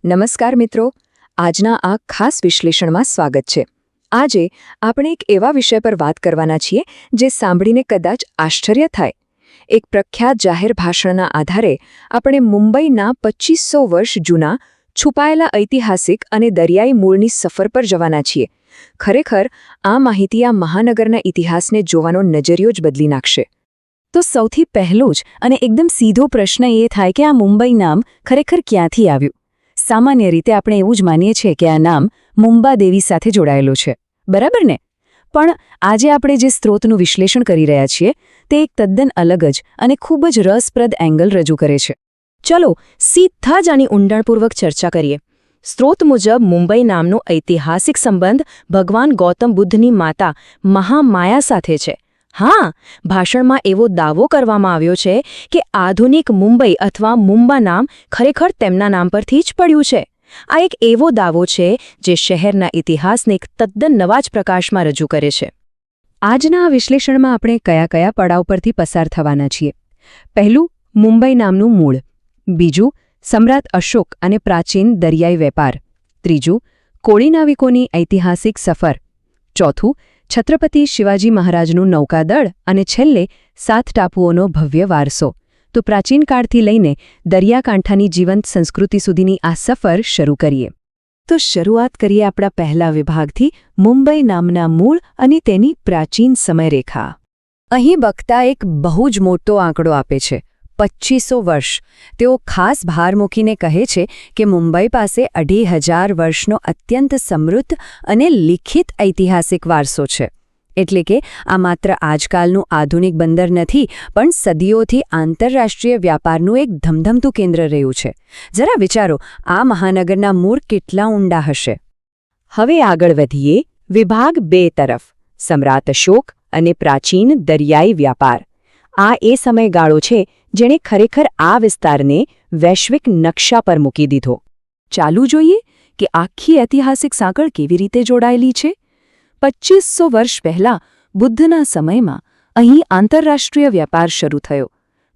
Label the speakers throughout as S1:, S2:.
S1: નમસ્કાર મિત્રો, આજના આ ખાસ વિશ્લેષણમાં સ્વાગત છે. આજે આપણે એક એવા વિષય પર વાત કરવાના છીએ જે સાંભળીને કદાચ આશ્ચર્ય થાય. એક પ્રખ્યાત જાહેર ભાષણના આધારે આપણે મુંબઈના 2500 વર્ષ જૂના છુપાયેલા ઐતિહાસિક અને દરિયાઈ મૂળની સફર પર જવાના છીએ. ખરેખર આ માહિતી આ મહાનગરના ઇતિહાસને જોવાનો નજરિયો જ બદલી નાખશે.
S2: તો સૌથી પહેલો જ અને એકદમ સીધો પ્રશ્ન એ થાય કે આ મુંબઈ નામ ખરેખર ક્યાંથી આવ્યું? સામાન્ય રીતે આપણે એવું જ માનીએ છીએ કે આ નામ મુંબાદેવી સાથે જોડાયેલું છે, બરાબર ને? પણ આજે આપણે જે સ્ત્રોતનું વિશ્લેષણ કરી રહ્યા છીએ તે એક તદ્દન અલગ જ અને ખૂબ જ રસપ્રદ એંગલ રજૂ કરે છે. ચલો સીધા જ આની ઊંડાણપૂર્વક ચર્ચા કરીએ. સ્ત્રોત મુજબ મુંબઈ નામનો ઐતિહાસિક સંબંધ ભગવાન ગૌતમ બુદ્ધની માતા મહામાયા સાથે છે. હા, ભાષણમાં એવો દાવો કરવામાં આવ્યો છે કે આધુનિક મુંબઈ અથવા મુંબા નામ ખરેખર તેમના નામ પરથી જ પડ્યું છે. આ એક એવો દાવો છે જે શહેરના ઇતિહાસને એક તદ્દન નવા જ પ્રકાશમાં રજૂ કરે છે.
S1: આજના આ વિશ્લેષણમાં આપણે કયા કયા પડાવ પરથી પસાર થવાના છીએ? પહેલું, મુંબઈ નામનું મૂળ. બીજું, સમ્રાટ અશોક અને પ્રાચીન દરિયાઈ વેપાર. ત્રીજું, કોળી નાવિકોની ઐતિહાસિક સફર. ચોથું, છત્રપતિ શિવાજી મહારાજનું નૌકાદળ અને છેલ્લે 7 ટાપુઓનો ભવ્ય વારસો. તો પ્રાચીન કાળથી લઈને દરિયાકાંઠાની જીવંત સંસ્કૃતિ સુધીની આ સફર શરૂ કરીએ.
S2: તો શરૂઆત કરીએ આપણા પહેલા વિભાગથી, મુંબઈ નામના મૂળ અને તેની પ્રાચીન સમયરેખા. અહીં બક્તા એક બહુ જ મોટો આંકડો આપે છે, 2500 વર્ષ. તેઓ ખાસ ભાર મૂકીને કહે છે કે મુંબઈ પાસે 2500 વર્ષનો અત્યંત સમૃદ્ધ અને લિખિત ઐતિહાસિક વારસો છે. એટલે કે આ માત્ર આજકાલનું આધુનિક બંદર નથી, પણ સદીઓથી આંતરરાષ્ટ્રીય વ્યાપારનું એક ધમધમતું કેન્દ્ર રહ્યું છે. જરા વિચારો, આ મહાનગરના મૂળ કેટલા ઊંડા હશે. હવે આગળ વધીએ વિભાગ 2 તરફ, સમ્રાટ અશોક અને પ્રાચીન દરિયાઈ વ્યાપાર. આ એ સમયગાળો છે જેણે ખરેખર આ વિસ્તારને વૈશ્વિક નકશા પર મૂકી દીધો. ચાલુ જોઈએ કે આખી ઐતિહાસિક સાંકળ કેવી રીતે જોડાયેલી છે. 2500 વર્ષ પહેલાં બુદ્ધના સમયમાં અહીં આંતરરાષ્ટ્રીય વ્યાપાર શરૂ થયો.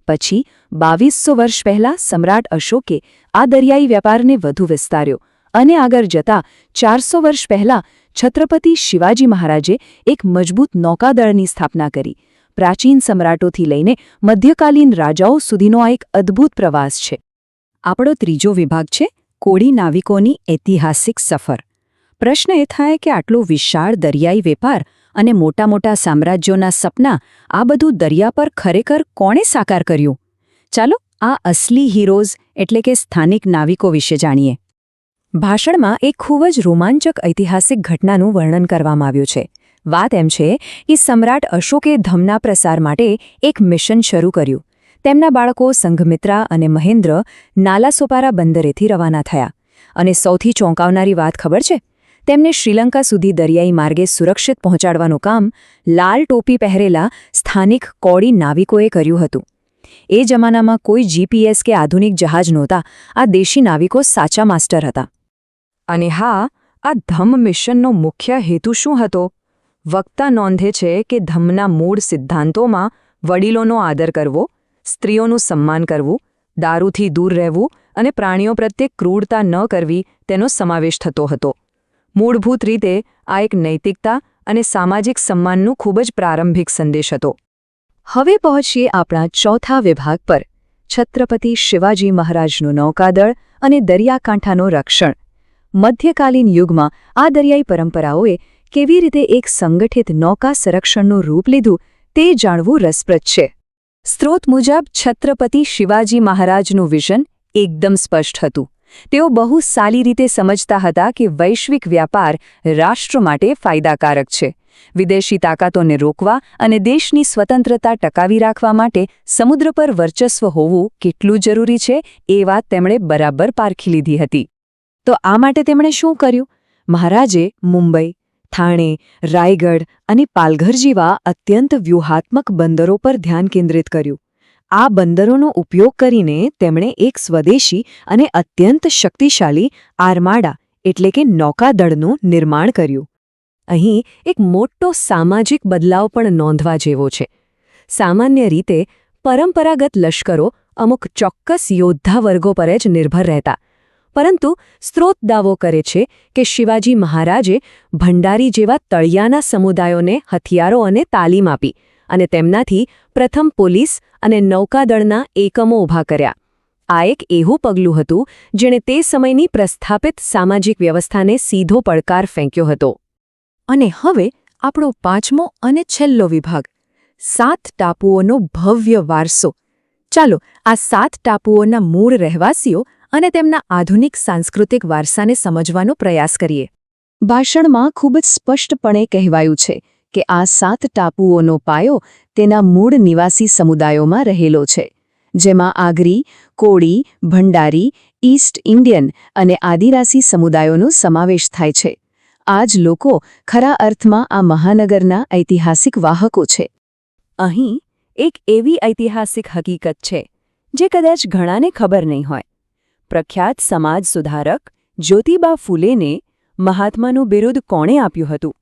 S2: પછી 2200 વર્ષ પહેલાં સમ્રાટ અશોકે આ દરિયાઈ વ્યાપારને વધુ વિસ્તાર્યો અને આગળ જતા 400 વર્ષ પહેલાં છત્રપતિ શિવાજી મહારાજે એક મજબૂત નૌકાદળની સ્થાપના કરી. પ્રાચીન સમ્રાટોથી લઈને મધ્યકાલીન રાજાઓ સુધીનો આ એક અદ્ભુત પ્રવાસ છે. આપણો ત્રીજો વિભાગ છે કોળી નાવિકોની ઐતિહાસિક સફર. પ્રશ્ન એ થાય કે આટલો વિશાળ દરિયાઈ વેપાર અને મોટા મોટા સામ્રાજ્યોના સપના, આ બધું દરિયા પર ખરેખર કોણે સાકાર કર્યું? ચાલો આ અસલી હીરોઝ એટલે કે સ્થાનિક નાવિકો વિશે જાણીએ. ભાષણમાં એક ખૂબ જ રોમાંચક ઐતિહાસિક ઘટનાનું વર્ણન કરવામાં આવ્યું છે. વાત એમ છે કે સમ્રાટ અશોકે ધમના પ્રસાર માટે એક મિશન શરૂ કર્યું. તેમના બાળકો સંઘમિત્રા અને મહેન્દ્ર નાલાસોપારા બંદરેથી રવાના થયા. અને સૌથી ચોંકાવનારી વાત ખબર છે? તેમને શ્રીલંકા સુધી દરિયાઈ માર્ગે સુરક્ષિત પહોંચાડવાનું કામ લાલ ટોપી પહેરેલા સ્થાનિક કોળી નાવિકોએ કર્યું હતું. એ જમાનામાં કોઈ જીપીએસ કે આધુનિક જહાજ નહોતા. આ દેશી નાવિકો સાચા માસ્ટર હતા. અને હા, આ ધમ મિશનનો મુખ્ય હેતુ શું હતો? વક્તા નોંધે છે કે ધમના મૂળ સિદ્ધાંતોમાં વડીલોનો આદર કરવો, સ્ત્રીઓનું સન્માન કરવું, દારૂથી દૂર રહેવું અને પ્રાણીઓ પ્રત્યે ક્રૂરતા ન કરવી તેનો સમાવેશ થતો હતો. મૂળભૂત રીતે આ એક નૈતિકતા અને સામાજિક સન્માનનું ખૂબ જ પ્રારંભિક સંદેશ હતો. હવે પહોંચીએ આપણા ચોથા વિભાગ પર, છત્રપતિ શિવાજી મહારાજનું નૌકાદળ અને દરિયાકાંઠાનો રક્ષણ. મધ્યકાલીન યુગમાં આ દરિયાઈ પરંપરાઓએ કેવી રીતે એક સંગઠિત નૌકા સંરક્ષણનું રૂપ લીધું તે જાણવું રસપ્રદ છે. સ્ત્રોત મુજબ છત્રપતિ શિવાજી મહારાજનું વિઝન એકદમ સ્પષ્ટ હતું. તેઓ બહુ સારી રીતે સમજતા હતા કે વૈશ્વિક વ્યાપાર રાષ્ટ્ર માટે ફાયદાકારક છે. વિદેશી તાકાતોને રોકવા અને દેશની સ્વતંત્રતા ટકાવી રાખવા માટે સમુદ્ર પર વર્ચસ્વ હોવું કેટલું જરૂરી છે એ વાત તેમણે બરાબર પારખી લીધી હતી. તો આ માટે તેમણે શું કર્યું? મહારાજે મુંબઈ, થાણે, રાયગઢ અને પાલઘર જેવા અત્યંત વ્યૂહાત્મક બંદરો પર ધ્યાન કેન્દ્રિત કર્યું. આ બંદરોનો ઉપયોગ કરીને તેમણે એક સ્વદેશી અને અત્યંત શક્તિશાળી આર્માડા એટલે કે નૌકાદળનું નિર્માણ કર્યું. અહીં એક મોટો સામાજિક બદલાવ પણ નોંધવા જેવો છે. સામાન્ય રીતે પરંપરાગત લશ્કરો અમુક ચોક્કસ યોદ્ધા વર્ગો પર જ નિર્ભર રહેતા. પરંતુ સ્ત્રોત દાવો કરે છે કે શિવાજી મહારાજે ભંડારી જેવા તળિયાના સમુદાયોને હથિયારો અને તાલીમ આપી અને તેમનાથી પ્રથમ પોલીસ અને નૌકાદળના એકમો ઊભા કર્યા. આ એક એવું પગલું હતું જેણે તે સમયની પ્રસ્થાપિત સામાજિક વ્યવસ્થાને સીધો પડકાર ફેંક્યો હતો. અને હવે આપણો પાંચમો અને છેલ્લો વિભાગ, 7 ટાપુઓનો ભવ્ય વારસો. ચાલો આ 7 ટાપુઓના મૂળ રહેવાસીઓ અને તેમના આધુનિક સાંસ્કૃતિક વારસાને સમજવાનો પ્રયાસ કરીએ. ભાષણમાં ખૂબ જ સ્પષ્ટપણે કહેવાયું છે કે આ 7 ટાપુઓનો પાયો તેના મૂળ નિવાસી સમુદાયોમાં રહેલો છે, જેમાં આગરી, કોળી, ભંડારી, ઈસ્ટ ઇન્ડિયન અને આદિવાસી સમુદાયોનો સમાવેશ થાય છે. આ જ લોકો ખરા અર્થમાં આ મહાનગરના ઐતિહાસિક વાહકો છે. અહીં એક એવી ઐતિહાસિક હકીકત છે જે કદાચ ઘણાને ખબર નહીં હોય. પ્રખ્યાત સમાજ સુધારક જ્યોતિબા ફૂલેને મહાત્માનું બિરુદ કોણે આપ્યું હતું?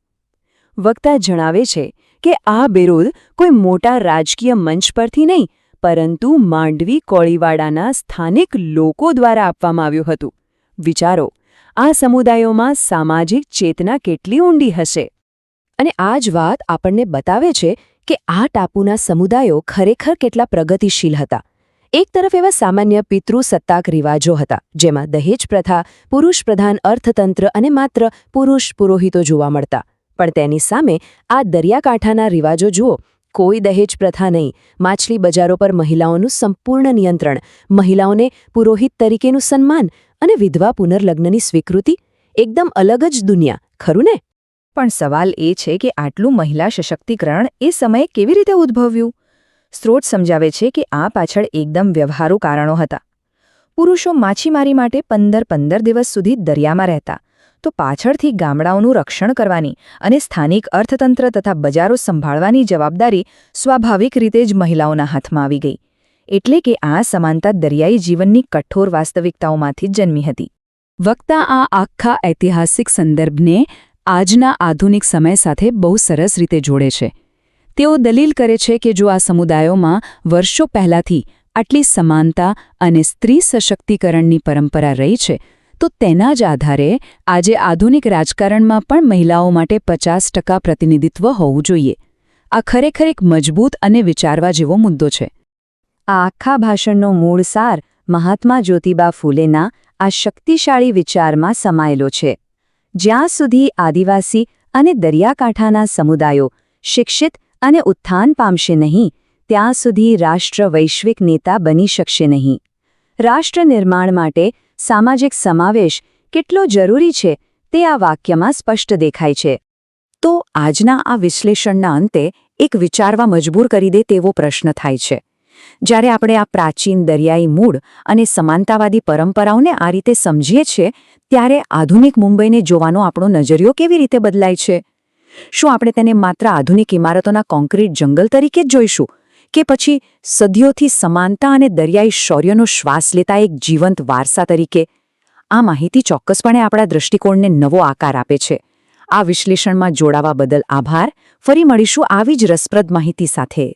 S2: વક્તા જણાવે છે કે આ બિરુદ કોઈ મોટા રાજકીય મંચ પરથી નહીં, પરંતુ માંડવી કોળીવાડાના સ્થાનિક લોકો દ્વારા આપવામાં આવ્યું હતું. વિચારો, આ સમુદાયોમાં સામાજિક ચેતના કેટલી ઊંડી હશે. અને આ જ વાત આપણને બતાવે છે કે આ ટાપુના સમુદાયો ખરેખર કેટલા પ્રગતિશીલ હતા. એક તરફ એવા સામાન્ય પિતૃસત્તાક રિવાજો હતા, જેમાં દહેજ પ્રથા, પુરુષ પ્રધાન અર્થતંત્ર અને માત્ર પુરુષ પુરોહિતો જોવા મળતા. પણ તેની સામે આ દરિયાકાંઠાના રિવાજો જુઓ. કોઈ દહેજ પ્રથા નહીં, માછલી બજારો પર મહિલાઓનું સંપૂર્ણ નિયંત્રણ, મહિલાઓને પુરોહિત તરીકેનું સન્માન અને વિધવા પુનર્લગ્નની સ્વીકૃતિ. એકદમ અલગ જ દુનિયા, ખરું ને? પણ સવાલ એ છે કે આટલું મહિલા સશક્તિકરણ એ સમયે કેવી રીતે ઉદ્ભવ્યું? સ્ત્રોત સમજાવે છે કે આ પાછળ એકદમ વ્યવહારુ કારણો હતા. પુરુષો માછીમારી માટે 15 દિવસ સુધી દરિયામાં રહેતા, તો પાછળથી ગામડાઓનું રક્ષણ કરવાની અને સ્થાનિક અર્થતંત્ર તથા બજારો સંભાળવાની જવાબદારી સ્વાભાવિક રીતે જ મહિલાઓના હાથમાં આવી ગઈ. એટલે કે આ સમાનતા દરિયાઈ જીવનની કઠોર વાસ્તવિકતાઓમાંથી જ જન્મી હતી. વક્તા આ આખા ઐતિહાસિક સંદર્ભને આજના આધુનિક સમય સાથે બહુ સરસ રીતે જોડે છે. તેઓ દલીલ કરે છે કે જો આ સમુદાયોમાં વર્ષો પહેલાંથી આટલી સમાનતા અને સ્ત્રી સશક્તિકરણની પરંપરા રહી છે, તો તેના જ આધારે આજે આધુનિક રાજકારણમાં પણ મહિલાઓ માટે 50% પ્રતિનિધિત્વ હોવું જોઈએ. આ ખરેખર એક મજબૂત અને વિચારવા જેવો મુદ્દો છે. આ આખા ભાષણનો મૂળ સાર મહાત્મા જ્યોતિબા ફૂલેના આ શક્તિશાળી વિચારમાં સમાયેલો છે. જ્યાં સુધી આદિવાસી અને દરિયાકાંઠાના સમુદાયો શિક્ષિત અને ઉત્થાન પામશે નહીં, ત્યાં સુધી રાષ્ટ્ર વૈશ્વિક નેતા બની શકશે નહીં. રાષ્ટ્ર નિર્માણ માટે સામાજિક સમાવેશ કેટલો જરૂરી છે તે આ વાક્યમાં સ્પષ્ટ દેખાય છે. તો આજના આ વિશ્લેષણના અંતે એક વિચારવા મજબૂર કરી દે તેવો પ્રશ્ન થાય છે. જ્યારે આપણે આ પ્રાચીન દરિયાઈ મૂળ અને સમાનતાવાદી પરંપરાઓને આ રીતે સમજીએ છીએ, ત્યારે આધુનિક મુંબઈને જોવાનો આપણો નજરિયો કેવી રીતે બદલાય છે? શું આપણે તેને માત્ર આધુનિક ઇમારતોના કોન્ક્રીટ જંગલ તરીકે જ જોઈશું, કે પછી સદીઓથી સમાનતા અને દરિયાઈ શૌર્યનો શ્વાસ લેતા એક જીવંત વારસા તરીકે? આ માહિતી ચોક્કસપણે આપણા દૃષ્ટિકોણને નવો આકાર આપે છે. આ વિશ્લેષણમાં જોડાવા બદલ આભાર. ફરી મળીશું આવી જ રસપ્રદ માહિતી સાથે.